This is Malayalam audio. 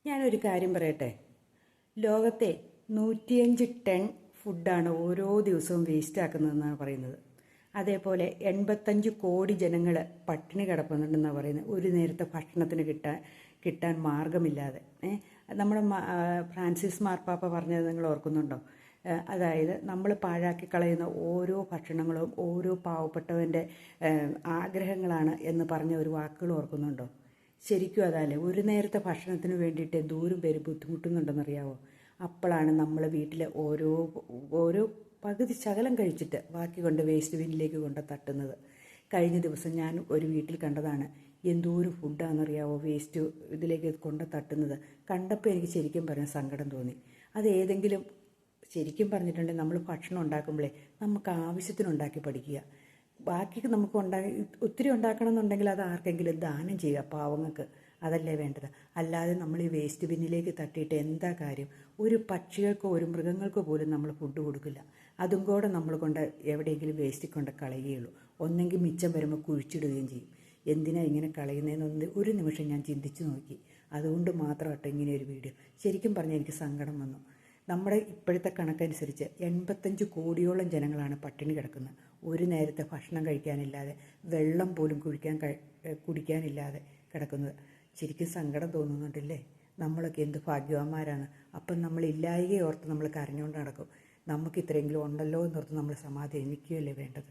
ഞാനൊരു കാര്യം പറയട്ടെ. ലോകത്തെ 105 ടൺ ഫുഡാണ് ഓരോ ദിവസവും വേസ്റ്റ് ആക്കുന്നതെന്നാണ് പറയുന്നത്. അതേപോലെ 85 കോടി ജനങ്ങൾ പട്ടിണി കിടക്കുന്നുണ്ടെന്നാണ് പറയുന്നത്, ഒരു നേരത്തെ ഭക്ഷണത്തിന് കിട്ടാൻ മാർഗമില്ലാതെ. നമ്മുടെ ഫ്രാൻസിസ് മാർപ്പാപ്പ പറഞ്ഞത് നിങ്ങൾ ഓർക്കുന്നുണ്ടോ? അതായത് നമ്മൾ പാഴാക്കി കളയുന്ന ഓരോ ഭക്ഷണങ്ങളും ഓരോ പാവപ്പെട്ടവൻ്റെ ആഗ്രഹങ്ങളാണ് എന്ന് പറഞ്ഞ ഒരു വാക്കുകൾ ഓർക്കുന്നുണ്ടോ? ശരിക്കും അതല്ലേ, ഒരു നേരത്തെ ഭക്ഷണത്തിന് വേണ്ടിയിട്ട് എന്തോരം പേര് ബുദ്ധിമുട്ടുന്നുണ്ടെന്നറിയാവോ? അപ്പോഴാണ് നമ്മൾ വീട്ടിലെ ഓരോ പകുതി ശകലം കഴിച്ചിട്ട് ബാക്കി കൊണ്ട് വേസ്റ്റ് ബിന്നിലേക്ക് കൊണ്ട് തട്ടുന്നത്. കഴിഞ്ഞ ദിവസം ഞാൻ ഒരു വീട്ടിൽ കണ്ടതാണ്. എന്തോരം ഫുഡാണെന്നറിയാവോ വേസ്റ്റ് ഇതിലേക്ക് കൊണ്ട് തട്ടുന്നത്. കണ്ടപ്പോൾ എനിക്ക് ശരിക്കും പറഞ്ഞ സങ്കടം തോന്നി. അത് ഏതെങ്കിലും ശരിക്കും പറഞ്ഞിട്ടുണ്ടെങ്കിൽ നമ്മൾ ഭക്ഷണം ഉണ്ടാക്കുമ്പോഴേ നമുക്ക് ആവശ്യത്തിനുണ്ടാക്കി പഠിക്കുക. ബാക്കി നമുക്ക് ഒത്തിരി ഉണ്ടാക്കണം എന്നുണ്ടെങ്കിൽ അത് ആർക്കെങ്കിലും ദാനം ചെയ്യുക, പാവങ്ങൾക്ക്. അതല്ലേ വേണ്ടത്. അല്ലാതെ നമ്മൾ ഈ വേസ്റ്റ് ബിന്നിലേക്ക് തട്ടിയിട്ട് എന്താ കാര്യം? ഒരു പക്ഷികൾക്കോ ഒരു മൃഗങ്ങൾക്കോ പോലും നമ്മൾ ഫുഡ് കൊടുക്കില്ല. അതും കൂടെ നമ്മൾ കൊണ്ട് എവിടെയെങ്കിലും വേസ്റ്റിൽ കൊണ്ട് കളയുകയുള്ളൂ. ഒന്നെങ്കിൽ മിച്ചം വരുമ്പോൾ കുഴിച്ചിടുകയും ചെയ്യും. എന്തിനാ ഇങ്ങനെ കളയുന്നതെന്നൊന്ന് ഒരു നിമിഷം ഞാൻ ചിന്തിച്ചു നോക്കി. അതുകൊണ്ട് മാത്രമാട്ടോ ഇങ്ങനെ ഒരു വീഡിയോ. ശരിക്കും പറഞ്ഞാൽ എനിക്ക് സങ്കടം വന്നു. നമ്മുടെ ഇപ്പോഴത്തെ കണക്കനുസരിച്ച് 85 കോടിയോളം ജനങ്ങളാണ് പട്ടിണി കിടക്കുന്നത്. ഒരു നേരത്തെ ഭക്ഷണം കഴിക്കാനില്ലാതെ, വെള്ളം പോലും കുടിക്കാനില്ലാതെ കിടക്കുന്നത്. ശരിക്കും സങ്കടം തോന്നുന്നുണ്ടല്ലേ? നമ്മളൊക്കെ എന്ത് ഭാഗ്യവാന്മാരാണ്. അപ്പം നമ്മൾ ഇല്ലായികയെ ഓർത്ത് നമ്മൾ കരഞ്ഞുകൊണ്ട് നടക്കും. നമുക്ക് ഇത്രയെങ്കിലും ഉണ്ടല്ലോ എന്നോർത്ത് നമ്മൾ സമാധാനിക്കുകയല്ലേ വേണ്ടത്.